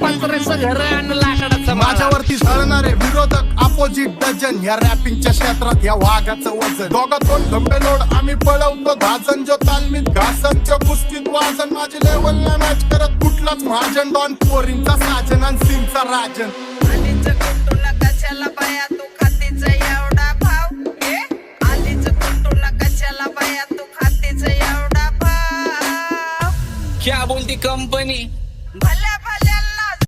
पत्र्याचं घर आणि लाकडाचं माळा. माझ्यावरती झळणारे विरोधक अपोजिट डझन या रॅपिंगच्या क्षेत्रात या वाघाचं वजन. दोघात दोन खंबे लोड आम्ही पळवतो धाजन. जो तालमीत घासन जो कुस्तीत वाजन. माझी लेवल नाही मॅच करत कुठलाच महाजन. डॉन पोरींचा साजन आणि सिंगचा राजन. आलीच कुटुला कशाला बाया तू खातीच एवढा भाव. आलीच कुटुला कशाला बाया तू खातीच एवढा भाव. क्या बोलती कंपनी